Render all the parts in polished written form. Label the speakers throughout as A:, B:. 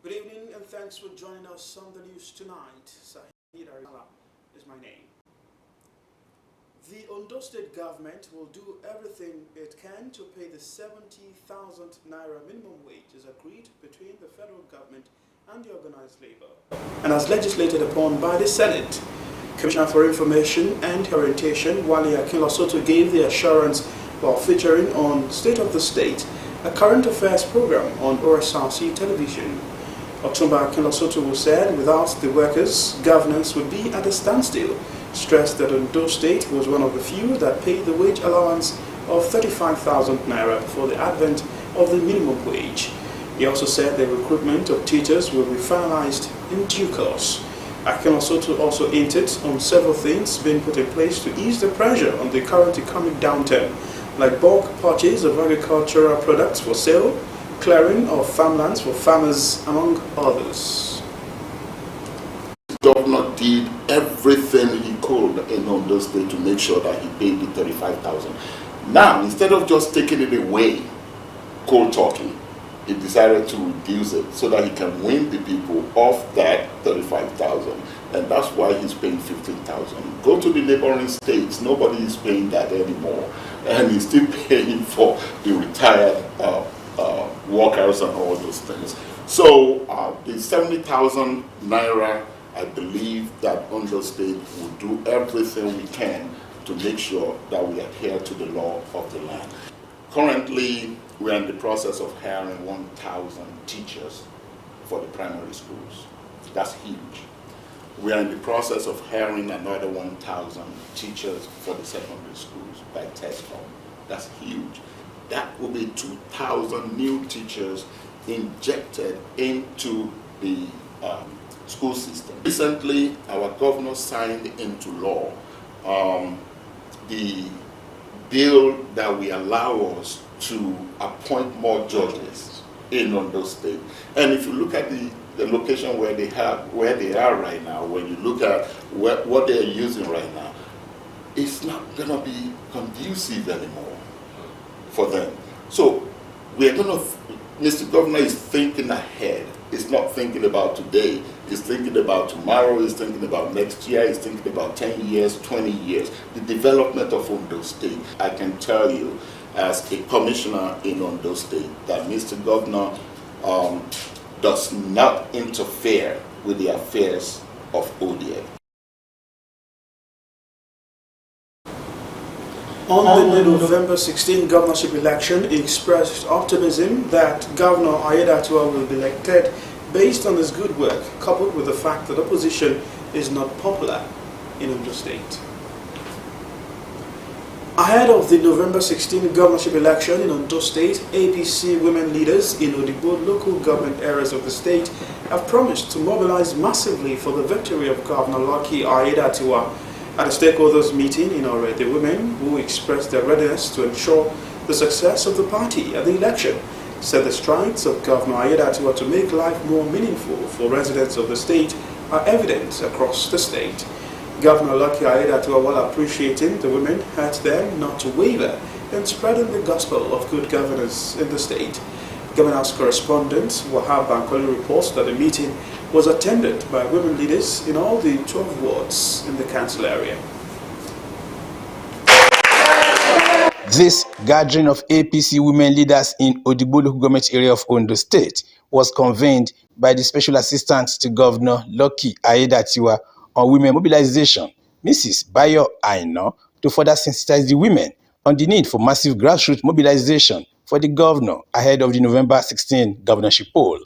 A: Good evening and thanks for joining us on the news tonight. Sahid Arizala is my name. The Ondo State government will do everything it can to pay the 70,000 naira minimum wage as agreed between the federal government and the organized labor, and as legislated upon by the Senate. Commissioner for Information and Orientation, Wale Akinlosoto, gave the assurance while featuring on State of the State, a current affairs program on Osrc television. Otumba Akinlosoto said without the workers, governance would be at a standstill, stressed that Ondo State was one of the few that paid the wage allowance of 35,000 naira before the advent of the minimum wage. He also said the recruitment of teachers will be finalized in due course. Akinlosoto also hinted on several things being put in place to ease the pressure on the current economic downturn, like bulk purchase of agricultural products for sale, clearing of farmlands for farmers, among others.
B: The governor did everything he could in Ondo State to make sure that he paid the 35,000. Now, instead of just taking it away, cold talking, he decided to reduce it so that he can win the people off that 35,000. And that's why he's paying 15,000. Go to the neighboring states, nobody is paying that anymore. And he's still paying for the retired workers and all those things. So the 70,000 naira, I believe that Ondo State will do everything we can to make sure that we adhere to the law of the land. Currently, we are in the process of hiring 1,000 teachers for the primary schools. That's huge. We are in the process of hiring another 1,000 teachers for the secondary schools by TESCOM. That's huge. That will be 2,000 new teachers injected into the school system. Recently, our governor signed into law the bill that will allow us to appoint more judges in Ondo State. And if you look at the location where they are right now, when you look at what they're using right now, it's not going to be conducive anymore for them. So Mr. Governor is thinking ahead. He's not thinking about today. He's thinking about tomorrow. He's thinking about next year. He's thinking about 10 years, 20 years. The development of Ondo State. I can tell you, as a commissioner in Ondo State, that Mr. Governor does not interfere with the affairs of ODF.
A: On the November 16 governorship election, he expressed optimism that Governor Aiyedatiwa will be elected based on his good work, coupled with the fact that opposition is not popular in Ondo State. Ahead of the November 16 governorship election in Ondo State, APC women leaders in Odigbo local government areas of the state have promised to mobilize massively for the victory of Governor Lucky Aiyedatiwa. At a stakeholders meeting in Osrc, the women who expressed their readiness to ensure the success of the party at the election said the strides of Governor Aiyedatiwa to make life more meaningful for residents of the state are evident across the state. Governor Lucky Aiyedatiwa, while appreciating the women, urged them not to waver in spreading the gospel of good governance in the state. Governor's correspondent Wahab Bankole reports that the meeting was attended by women leaders in all the 12 wards in the council area.
C: This gathering of APC women leaders in Odigbo local government area of Ondo State was convened by the Special Assistant to Governor Lucky Aiyedatiwa on women mobilization, Mrs. Bayo Aino, to further sensitize the women on the need for massive grassroots mobilization for the governor ahead of the November 16 governorship poll.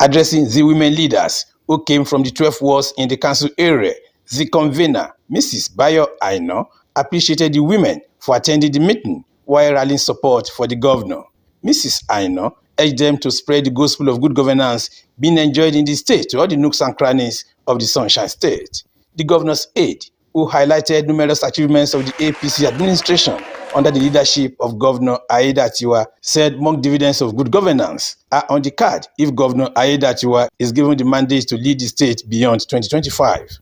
C: Addressing the women leaders who came from the 12 wards in the council area, the convener, Mrs. Bayo Aino, appreciated the women for attending the meeting while rallying support for the governor. Mrs. Aino urged them to spread the gospel of good governance being enjoyed in the state to all the nooks and crannies of the Sunshine State. The governor's aide, who highlighted numerous achievements of the APC administration, under the leadership of Governor Aiyedatiwa, said mock dividends of good governance are on the card if Governor Aiyedatiwa is given the mandate to lead the state beyond 2025.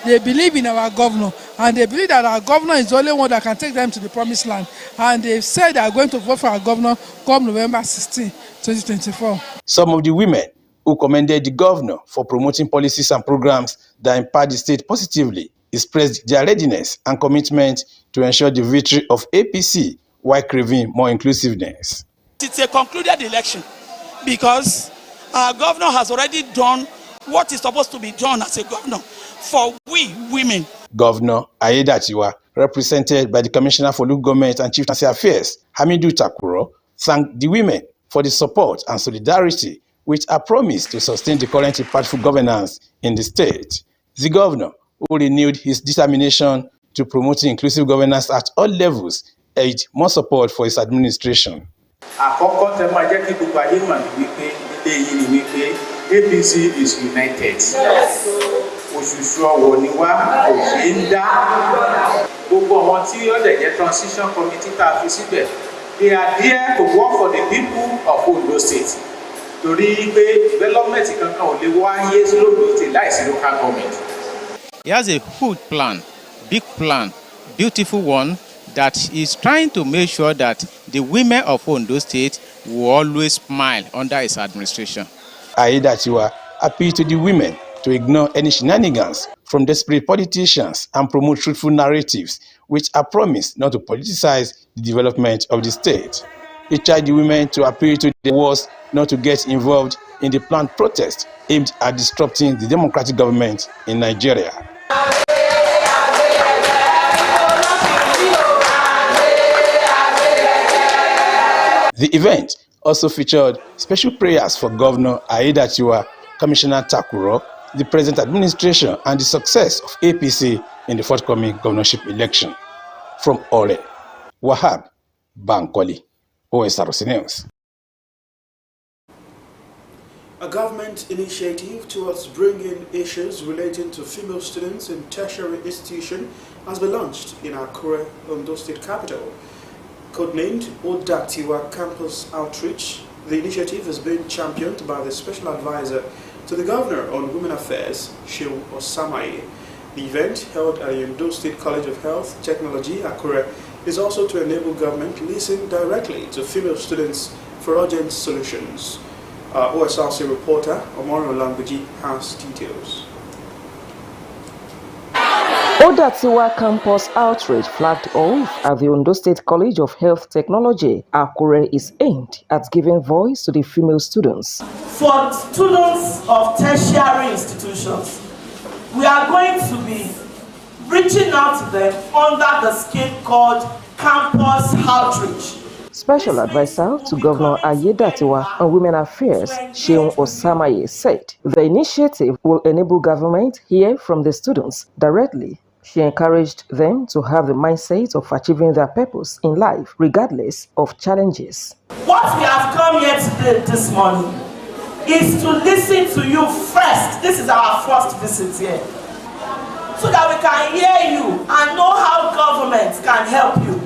D: They believe in our governor, and they believe that our governor is the only one that can take them to the promised land. And they said they are going to vote for our governor come November 16, 2024.
C: Some of the women who commended the governor for promoting policies and programs that impact the state positively expressed their readiness and commitment to ensure the victory of APC while craving more inclusiveness.
E: It's a concluded election because our governor has already done what is supposed to be done as a governor for we women.
C: Governor Aiyedatiwa, represented by the Commissioner for Local Government and Chieftaincy Affairs, Hamidu Takuro, thanked the women for the support and solidarity which are promised to sustain the current impactful governance in the state. The governor, who renewed his determination to promote inclusive governance at all levels, urged more support for his administration.
F: APC is united. Transition committee they are there to work for the people of Ondo State. Development
G: He has a good plan, big plan, beautiful one that is trying to make sure that the women of Ondo State will always smile under his administration.
C: Aiyedatiwa appealed to the women to ignore any shenanigans from desperate politicians and promote truthful narratives which are promised not to politicize the development of the state. He charged the women to appeal to the worst not to get involved in the planned protest aimed at disrupting the democratic government in Nigeria. The event also featured special prayers for Governor Aiyedatiwa, Commissioner Takuro, the present administration, and the success of APC in the forthcoming governorship election. From Ore, Wahab Bankole, Osrc News.
A: A government initiative towards bringing issues relating to female students in tertiary institutions has been launched in Akure, Ondo State capital. Codenamed Odatiwa Campus Outreach, the initiative has been championed by the Special Advisor to the Governor on Women Affairs, Shehu Osamaye. The event, held at the Ondo State College of Health Technology, Akure, is also to enable government to listen directly to female students for urgent solutions. Osrc reporter Omoro Lambuji has details.
H: Odatiwa Campus Outreach flagged off at the Ondo State College of Health Technology, Akure, is aimed at giving voice to the female students.
I: For students of tertiary institutions, we are going to be reaching out to them under the scheme called Campus Outreach.
H: Special Advisor to Governor Aiyedatiwa on Women Affairs, Shehu Osamaye, said the initiative will enable government hear from the students directly. She encouraged them to have the mindset of achieving their purpose in life, regardless of challenges.
I: What we have come here today, this morning, is to listen to you first. This is our first visit here. So that we can hear you and know how government can help you.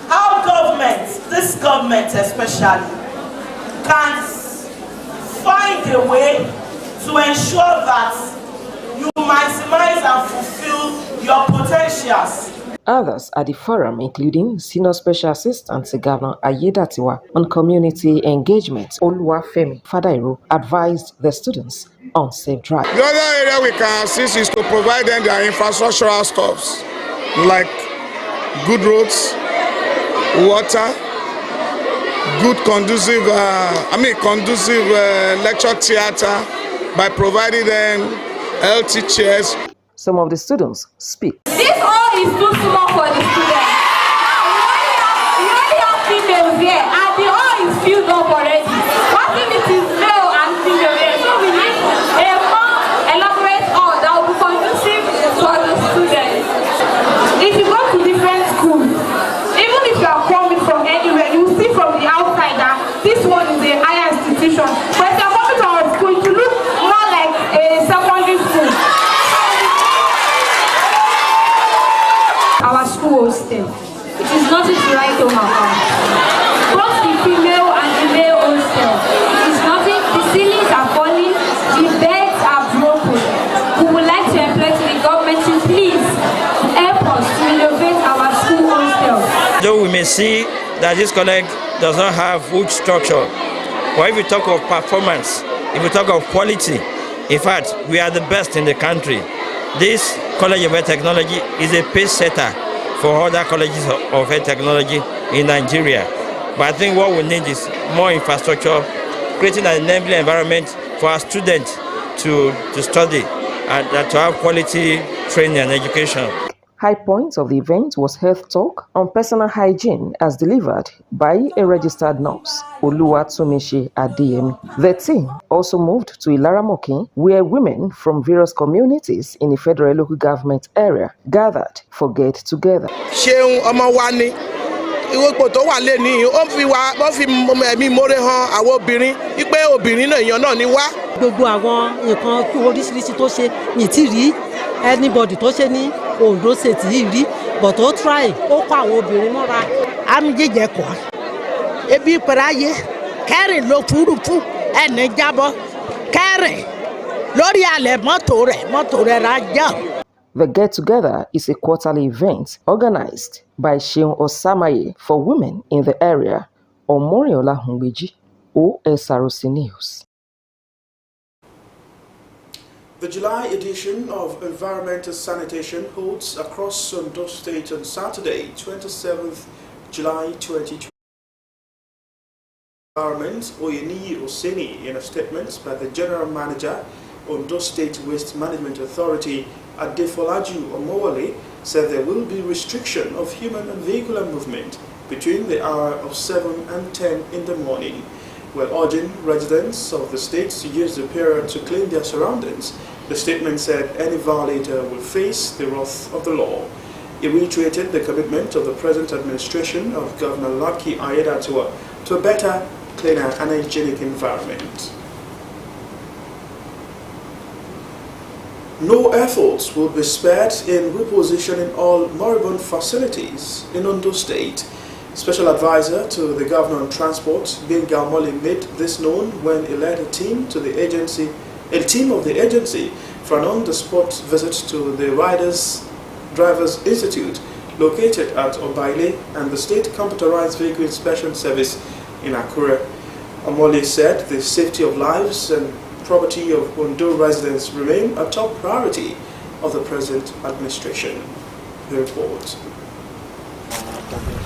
I: How government, this government especially, can find a way to ensure that you maximize and fulfill your potentials.
H: Others at the forum, including Senior Special Assistant to Governor Aiyedatiwa on Community Engagement, Oluwafemi Fadairo, advised the students on safe drive.
J: The other area we can assist is to provide them their infrastructural stuffs, like good roads, water, good conducive lecture theater by providing them healthy chairs.
H: Some of the students speak.
K: This all is too small for the students. We only have females here, and the all is filled up already. What if it is male
L: see that this college does not have good structure. But if you talk of performance, if you talk of quality, in fact, we are the best in the country. This College of Health Technology is a pace setter for other colleges of health technology in Nigeria. But I think what we need is more infrastructure, creating an enabling environment for our students to study and to have quality training and education.
H: High point of the event was health talk on personal hygiene as delivered by a registered nurse, Oluwatomishi Adeyemi. The team also moved to Ilaramokin, where women from various communities in the federal local government area gathered for get-together.
M: Ìwọ́pọ̀ tó wà lé ní ó fi ẹ̀mí mórè hàn àwọn obìnrin wípé obìnrin náà èèyàn náà ni wá.
N: Gbogbo àwọn nǹkan oríṣiríṣi tó ṣe ní tí rí anybody tó ṣe ní Ondo State yìí rí but ó try ó kó àwọn obìnrin mọ́ra.
O: Amjíjẹ kọ́ ebi pẹ̀láyé kẹrin ló fúrufú ẹni jábọ́ kẹrin lórí alẹ̀ mọ́tò rẹ̀ rájà.
H: The get-together is a quarterly event organized by Seun Osamaye for women in the area. Omoriola Humbeji, Osrc News.
A: The July edition of Environmental Sanitation holds across Ondo State on Saturday, 27th July 2020. Environment Oyeni Oseni, in a statement by the General Manager, Ondo State Waste Management Authority, Adefolaju Omowale, said there will be restriction of human and vehicular movement between the hour of 7 and 10 in the morning, while urging residents of the state to use the period to clean their surroundings. The statement said any violator will face the wrath of the law. It reiterated the commitment of the present administration of Governor Lucky Aiyedatiwa to a better, cleaner and hygienic environment. No efforts will be spared in repositioning all moribund facilities in Ondo State. Special advisor to the Governor on Transport, Bengal Moli, made this known when he led a team of the agency for an on-the-spot visit to the Drivers Institute located at Obaile and the State Computerized Vehicle Inspection Service in Akure. Omole said the safety of lives and property of Ondo residents remain a top priority of the present administration. The report.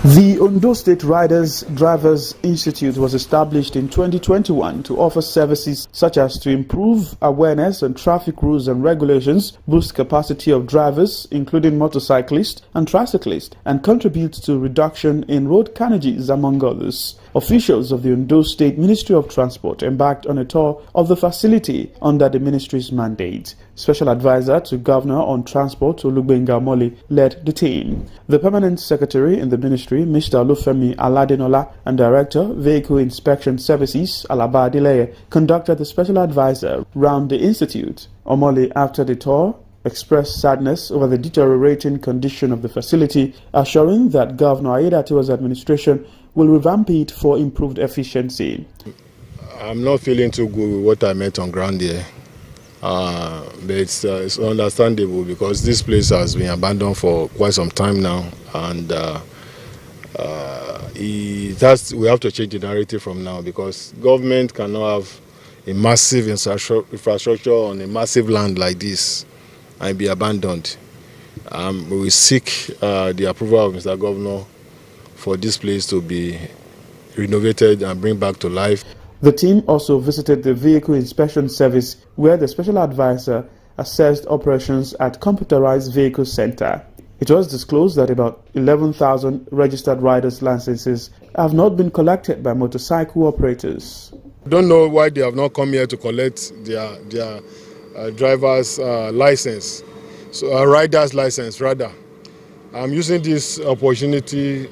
A: The Ondo State Drivers Institute was established in 2021 to offer services such as to improve awareness on traffic rules and regulations, boost capacity of drivers, including motorcyclists and tricyclists, and contribute to reduction in road carnages, among others. Officials of the Ondo State Ministry of Transport embarked on a tour of the facility under the ministry's mandate. Special Advisor to Governor on Transport, Olugbenga Moli, led the team. The Permanent Secretary in the Ministry, Mr. Olufemi Aladenola, and Director, Vehicle Inspection Services, Alaba Adeleye, conducted the Special Advisor round the Institute. Omoli, after the tour, expressed sadness over the deteriorating condition of the facility, assuring that Governor Aiyedatiwa's administration will revamp it for improved efficiency.
P: I'm not feeling too good with what I met on ground here. But it's understandable because this place has been abandoned for quite some time now, and we have to change the narrative from now, because government cannot have a massive infrastructure on a massive land like this and be abandoned. We will seek the approval of Mr. Governor for this place to be renovated and bring back to life.
A: The team also visited the Vehicle Inspection Service, where the Special Advisor assessed operations at Computerized Vehicle Center. It was disclosed that about 11,000 registered riders' licenses have not been collected by motorcycle operators.
P: I don't know why they have not come here to collect their driver's license, so rider's license rather. I'm using this opportunity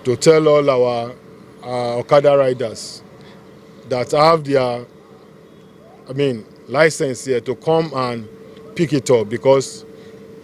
P: to tell all our Okada riders that have their license here to come and pick it up, because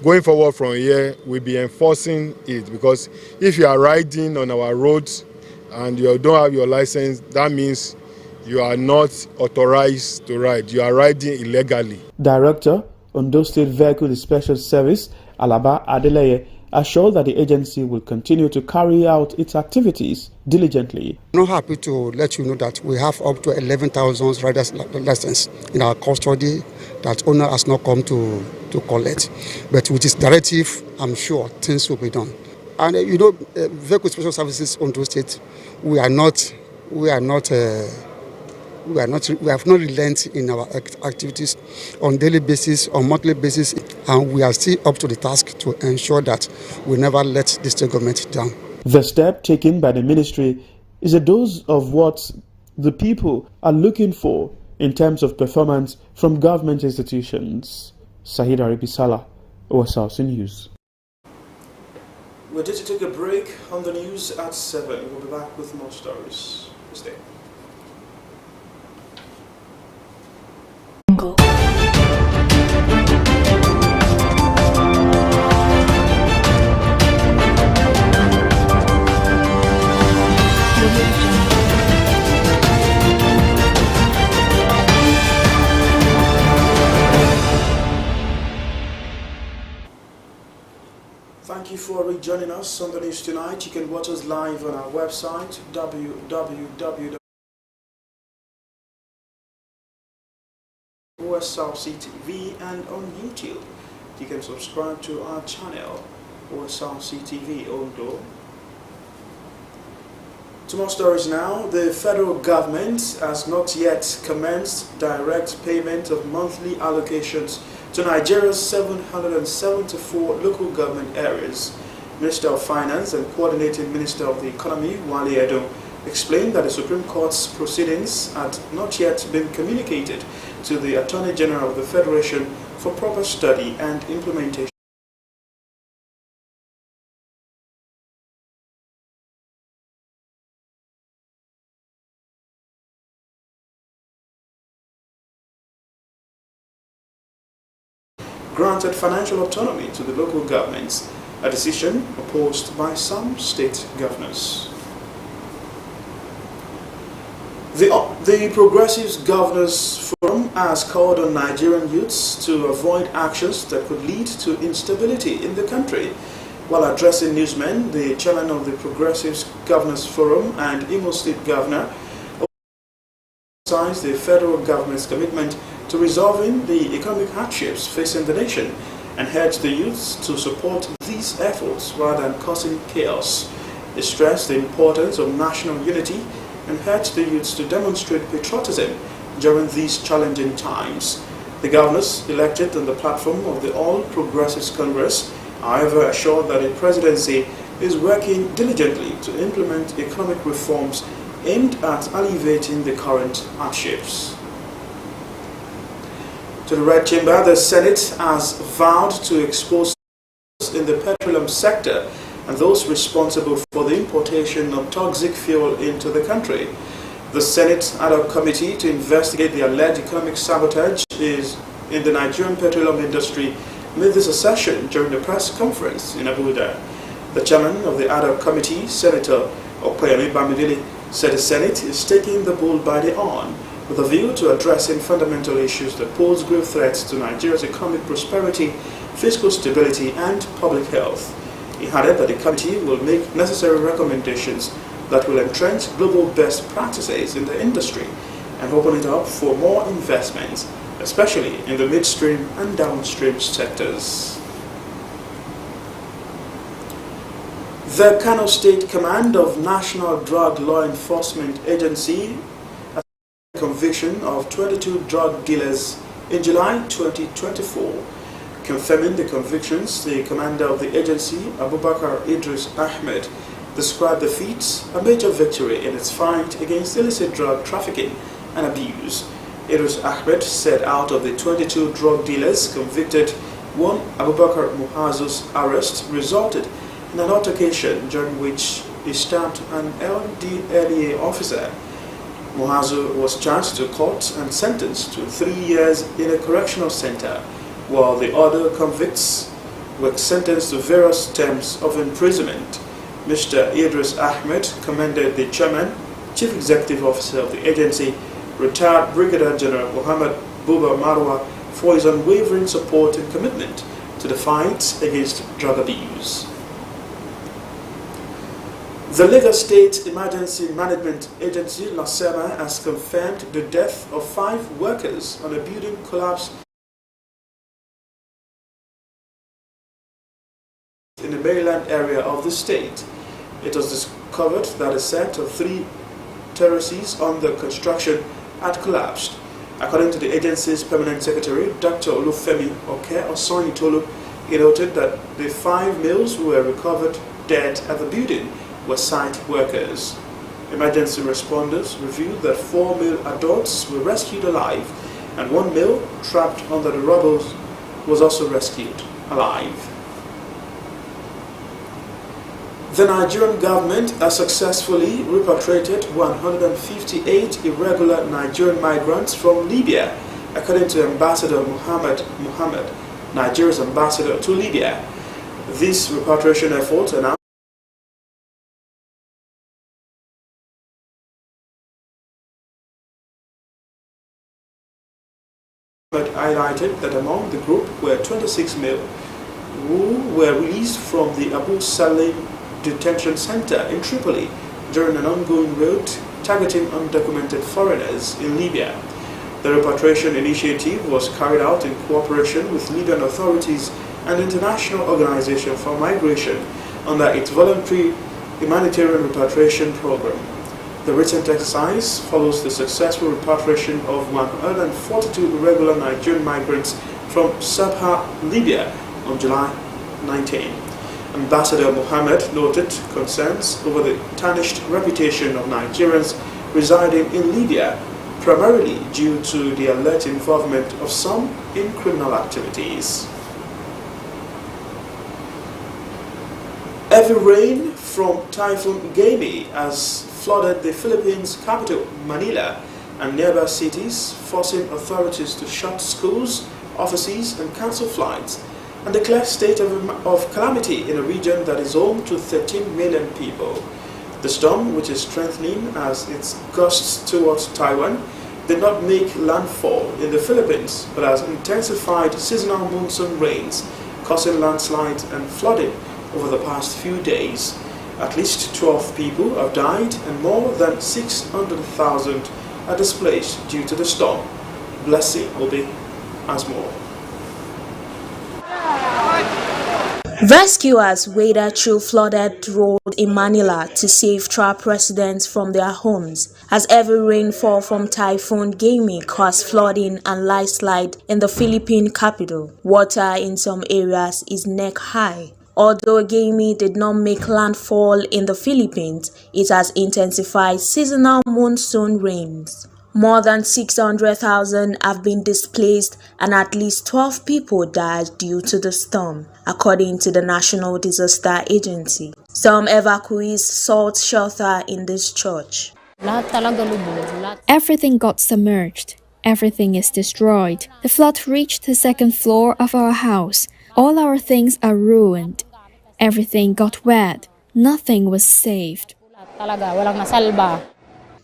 P: going forward from here we'll be enforcing it, because if you are riding on our roads and you don't have your license, that means you are not authorized to ride. You are riding illegally.
A: Director, Ondo State Vehicle Inspection Service, Alaba Adeleye, assured that the agency will continue to carry out its activities diligently.
Q: I'm not happy to let you know that we have up to 11,000 riders license in our custody that owner has not come to collect. But with this directive, I'm sure things will be done. And Vehicle Special Services Ondo State, we have not relent in our activities on daily basis, on monthly basis, and we are still up to the task to ensure that we never let the state government down.
A: The step taken by the ministry is a dose of what the people are looking for in terms of performance from government institutions. Sahid Aribisala, Osrc News. We're due to take a break on the news at 7. We'll be back with more stories. Stay. Thank you for rejoining us on the news tonight. You can watch us live on our website www.osrc TV and on YouTube. You can subscribe to our channel Osrc TV Ondo. To more stories now. The federal government has not yet commenced direct payment of monthly allocations to Nigeria's 774 local government areas. Minister of Finance and Coordinating Minister of the Economy, Wale Edom, explained that the Supreme Court's proceedings had not yet been communicated to the Attorney General of the Federation for proper study and implementation. Granted financial autonomy to the local governments, a decision opposed by some state governors. The Progressive Governors Forum has called on Nigerian youths to avoid actions that could lead to instability in the country. While addressing newsmen, the chairman of the Progressive Governors Forum and Imo State Governor emphasized the federal government's commitment to resolving the economic hardships facing the nation and urged the youths to support these efforts rather than causing chaos. They stressed the importance of national unity and urged the youths to demonstrate patriotism during these challenging times. The governors elected on the platform of the All Progressives Congress, however, assured that the presidency is working diligently to implement economic reforms aimed at alleviating the current hardships. To the Red Chamber, the Senate has vowed to expose in the petroleum sector and those responsible for the importation of toxic fuel into the country. The Senate ad hoc committee to investigate the alleged economic sabotage in the Nigerian petroleum industry made this assertion during the press conference in Abuja. The chairman of the ad hoc committee, Senator Okoyemi Bamidele, said the Senate is taking the bull by the horn with a view to addressing fundamental issues that pose grave threats to Nigeria's economic prosperity, fiscal stability, and public health. He added that the committee will make necessary recommendations that will entrench global best practices in the industry and open it up for more investments, especially in the midstream and downstream sectors. The Kano State Command of National Drug Law Enforcement Agency has a conviction of 22 drug dealers in July 2024. Confirming the convictions, the commander of the agency, Abubakar Idris Ahmed, described the feat a major victory in its fight against illicit drug trafficking and abuse. Idris Ahmed said out of the 22 drug dealers convicted, one, Abubakar Muhazu's arrest resulted in an altercation during which he stabbed an LDLEA officer. Muhazu was charged to court and sentenced to 3 years in a correctional center, while the other convicts were sentenced to various terms of imprisonment. Mr. Idris Ahmed commended the chairman, chief executive officer of the agency, retired Brigadier General Muhammad Buba Marwa, for his unwavering support and commitment to the fight against drug abuse. The Lagos State Emergency Management Agency, LASEMA, has confirmed the death of 5 workers on a building collapse in the Maryland area of the state. It was discovered that a set of 3 terraces under construction had collapsed. According to the agency's permanent secretary, Dr. Olufemi Oke Osonitolu, he noted that the 5 males who were recovered dead at the building were site workers. Emergency responders revealed that 4 male adults were rescued alive, and 1 male trapped under the rubble was also rescued alive. The Nigerian government has successfully repatriated 158 irregular Nigerian migrants from Libya, according to Ambassador Muhammad, Nigeria's ambassador to Libya. This repatriation effort announced highlighted that among the group were 26 male who were released from the Abu Salim detention center in Tripoli during an ongoing raid targeting undocumented foreigners in Libya. The repatriation initiative was carried out in cooperation with Libyan authorities and the International Organization for Migration under its voluntary humanitarian repatriation program. The recent exercise follows the successful repatriation of 142 irregular Nigerian migrants from Sabha, Libya on July 19. Ambassador Mohammed noted concerns over the tarnished reputation of Nigerians residing in Libya, primarily due to the alleged involvement of some in criminal activities. Heavy rain from Typhoon Gamy has flooded the Philippines' capital, Manila, and nearby cities, forcing authorities to shut schools, offices, and cancel flights, and declare state of calamity in a region that is home to 13 million people. The storm, which is strengthening as it gusts towards Taiwan, did not make landfall in the Philippines, but has intensified seasonal monsoon rains, causing landslides and flooding over the past few days. At least 12 people have died and more than 600,000 are displaced due to the storm. Blessing Obi has more.
R: Rescuers waded through flooded roads in Manila to save trapped residents from their homes, as heavy rainfall from Typhoon Gamy caused flooding and landslide in the Philippine capital. Water in some areas is neck-high. Although Gamy did not make landfall in the Philippines, it has intensified seasonal monsoon rains. More than 600,000 have been displaced and at least 12 people died due to the storm, according to the National Disaster Agency. Some evacuees sought shelter in this church.
S: Everything got submerged. Everything is destroyed. The flood reached the 2nd floor of our house. All our things are ruined. Everything got wet. Nothing was saved.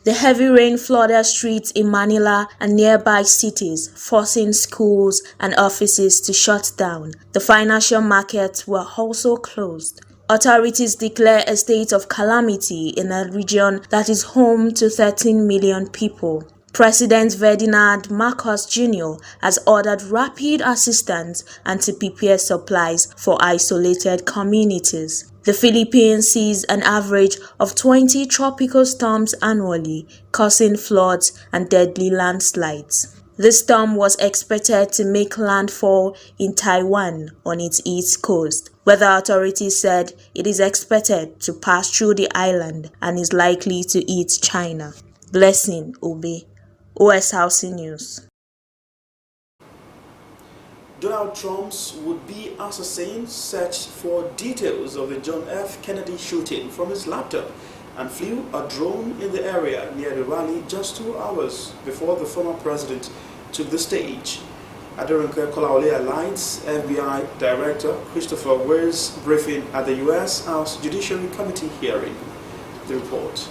R: The heavy rain flooded streets in Manila and nearby cities, forcing schools and offices to shut down. The financial markets were also closed. Authorities declare a state of calamity in a region that is home to 13 million people. President Ferdinand Marcos Jr. has ordered rapid assistance and to prepare supplies for isolated communities. The Philippines sees an average of 20 tropical storms annually, causing floods and deadly landslides. The storm was expected to make landfall in Taiwan on its east coast. Weather authorities said it is expected to pass through the island and is likely to hit China. Blessing Obi, Osrc News.
A: Donald Trump's would-be assassin searched for details of the John F. Kennedy shooting from his laptop and flew a drone in the area near the rally just 2 hours before the former president took the stage. Aderonke Kolaole Alliance FBI Director Christopher Ware's briefing at the U.S. House Judiciary Committee hearing. The report.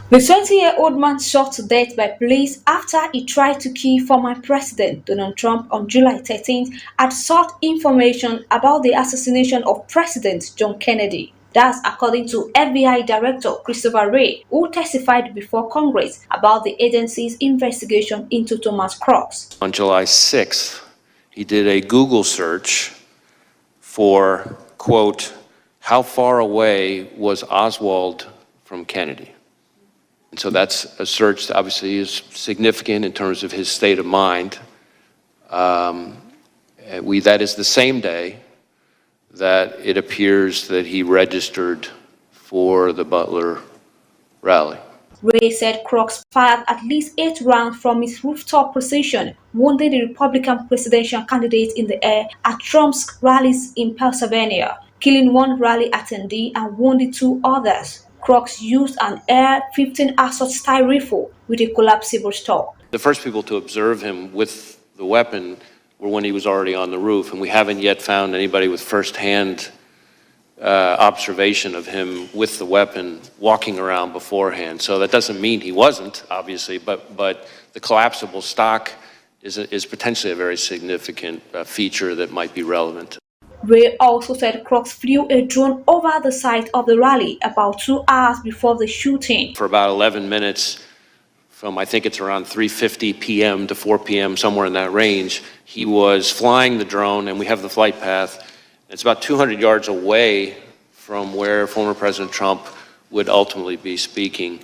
K: The 20-year-old man shot to death by police after he tried to kill former President Donald Trump on July 13th had sought information about the assassination of President John Kennedy. That's according to FBI Director Christopher Wray, who testified before Congress about the agency's investigation into Thomas Crooks.
T: On July 6th, he did a Google search for, quote, how far away was Oswald from Kennedy? And so that's a search that obviously is significant in terms of his state of mind. That is the same day that it appears that he registered for the Butler rally.
K: Wray said Crooks fired at least 8 rounds from his rooftop position, wounding the Republican presidential candidate in the air at Trump's rallies in Pennsylvania, killing 1 rally attendee and wounding 2 others. Crooks used an AR-15 assault-style rifle with a collapsible stock.
T: The first people to observe him with the weapon were when he was already on the roof, and we haven't yet found anybody with first-hand observation of him with the weapon walking around beforehand. So that doesn't mean he wasn't, obviously, but the collapsible stock is potentially a very significant feature that might be relevant.
K: Wray also said Crooks flew a drone over the site of the rally about 2 hours before the shooting.
T: For about 11 minutes, from I think it's around 3:50 p.m. to 4 p.m., somewhere in that range, he was flying the drone, and we have the flight path. It's about 200 yards away from where former President Trump would ultimately be speaking.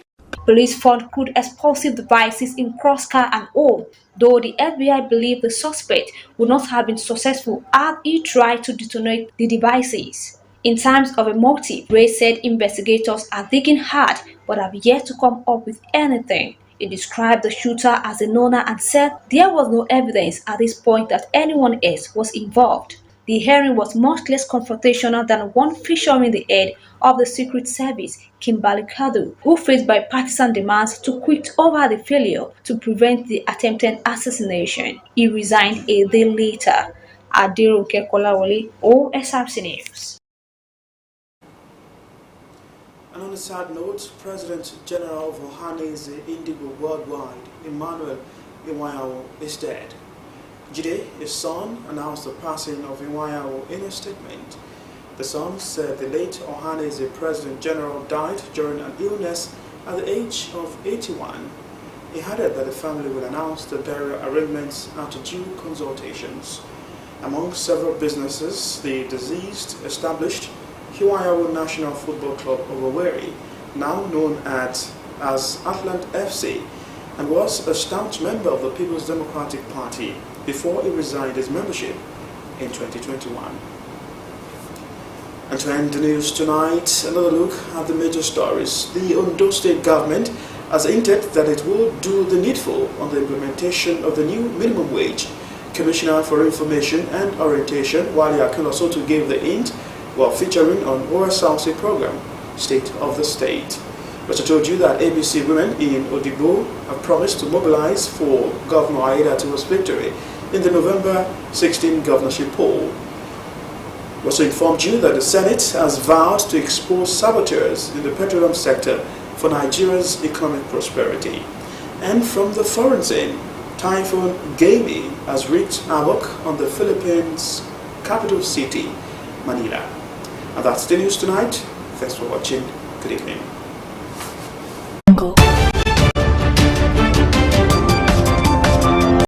K: Police found crude explosive devices in Crooks' car and home, though the FBI believed the suspect would not have been successful had he tried to detonate the devices. In terms of a motive, Wray said investigators are digging hard but have yet to come up with anything. He described the shooter as a loner and said there was no evidence at this point that anyone else was involved. The hearing was much less confrontational than one featuring the head of the Secret Service, Kimberly Kadu, who faced bipartisan demands to quit over the failure to prevent the attempted assassination. He resigned a day later. Aderoke Kolawole, Osrc News.
A: And on a sad note, President General of Ohanaeze Indigo Worldwide, Emmanuel Iwaiawo, is dead. Jide, his son, announced the passing of Iwaiawo in a statement. The son said the late Ohanaeze President General died during an illness at the age of 81. He added that the family will announce the burial arrangements after due consultations. Among several businesses, the deceased established Iwaiawo National Football Club of Owerri, now known as Atlant FC, and was a staunch member of the People's Democratic Party before he resigned his membership in 2021. And to end the news tonight, another look at the major stories. The Ondo State government has hinted that it will do the needful on the implementation of the new minimum wage. Commissioner for Information and Orientation, Wale Akinlosotu, gave the hint while featuring on Osrc program, State of the State. But I told you that ABC women in Odigbo have promised to mobilize for Governor Aiyedatiwa's victory in the November 16 governorship poll. We also informed you that the Senate has vowed to expose saboteurs in the petroleum sector for Nigeria's economic prosperity. And from the foreign scene, Typhoon Gamy has wreaked havoc on the Philippines' capital city, Manila. And that's the news tonight. Thanks for watching. Good evening.